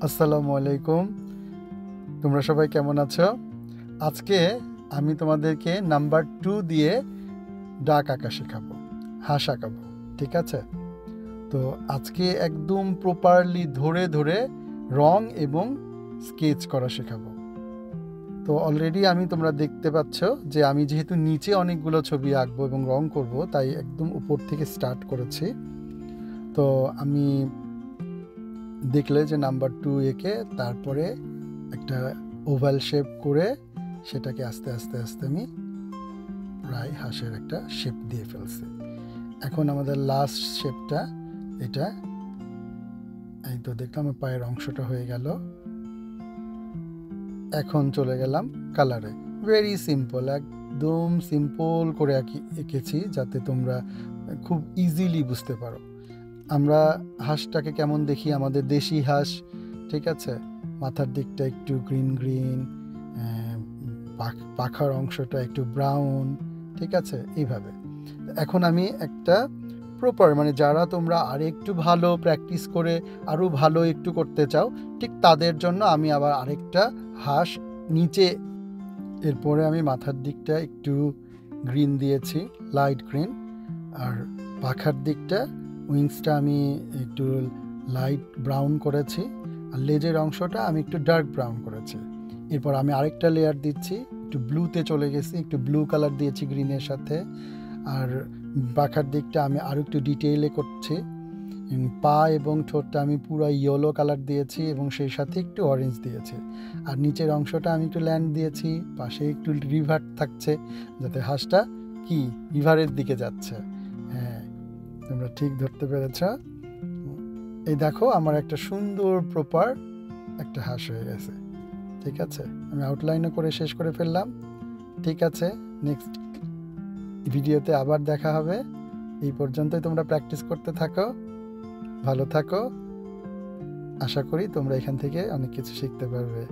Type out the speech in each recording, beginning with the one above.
আসসালামু আলাইকুম। তোমরা সবাই কেমন আছো? আজকে আমি তোমাদেরকে নাম্বার 2 দিয়ে ডাক আঁকা শেখাবো, হাঁস আঁকাবো। ঠিক আছে? তো আজকে একদম প্রপারলি ধরে ধরে রং এবং স্কেচ করা শেখাবো। তো অলরেডি তোমরা দেখতে পাচ্ছ যে আমি যেহেতু নিচে অনেকগুলো ছবি আঁকবো এবং রং করব, তাই একদম উপর থেকে স্টার্ট করেছি। তো আমি দেখলে যে নাম্বার 2 এঁকে তারপরে একটা ওভাল শেপ করে সেটাকে আস্তে আস্তে আস্তে আমি প্রায় হাঁসের একটা শেপ দিয়ে ফেলছি। এখন আমাদের লাস্ট শেপটা এটা, এই তো দেখলাম পায়ের অংশটা হয়ে গেল। এখন চলে গেলাম কালারে। ভেরি সিম্পল, একদম সিম্পল করে এঁকেছি যাতে তোমরা খুব ইজিলি বুঝতে পারো। আমরা হাঁসটাকে কেমন দেখি, আমাদের দেশি হাঁস। ঠিক আছে? মাথার দিকটা একটু গ্রিন গ্রিন, পাখার অংশটা একটু ব্রাউন। ঠিক আছে? এইভাবে এখন আমি একটা প্রপার, যারা তোমরা আরেকটু ভালো প্র্যাকটিস করে আরও ভালো একটু করতে চাও, ঠিক তাদের জন্য আমি আবার আরেকটা হাঁস নিচে। এরপরে আমি মাথার দিকটা একটু গ্রিন দিয়েছি, লাইট গ্রিন, আর পাখার দিকটা উইংসটা আমি একটু লাইট ব্রাউন করেছি, আর লেজের অংশটা আমি একটু ডার্ক ব্রাউন করেছি। এরপর আমি আরেকটা লেয়ার দিচ্ছি, একটু ব্লুতে চলে গেছি, একটু ব্লু কালার দিয়েছি গ্রিনের সাথে। আর পাখার দিকটা আমি আরও একটু ডিটেইলে করছি। পা এবং ঠোঁটটা আমি পুরো ইয়েলো কালার দিয়েছি এবং সেই সাথে একটু অরেঞ্জ দিয়েছি। আর নিচের অংশটা আমি একটু ল্যান্ড দিয়েছি, পাশে একটু রিভার থাকছে, যাতে হাঁসটা কি রিভারের দিকে যাচ্ছে। হ্যাঁ, তোমরা ঠিক ধরতে পেরেছ। এই দেখো আমার একটা সুন্দর প্রপার একটা হাঁস হয়ে গেছে। ঠিক আছে? আমি আউটলাইনও করে শেষ করে ফেললাম। ঠিক আছে, নেক্সট ভিডিওতে আবার দেখা হবে। এই পর্যন্তই তোমরা প্র্যাকটিস করতে থাকো, ভালো থাকো। আশা করি তোমরা এখান থেকে অনেক কিছু শিখতে পারবে।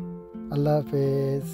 আল্লাহ হাফেজ।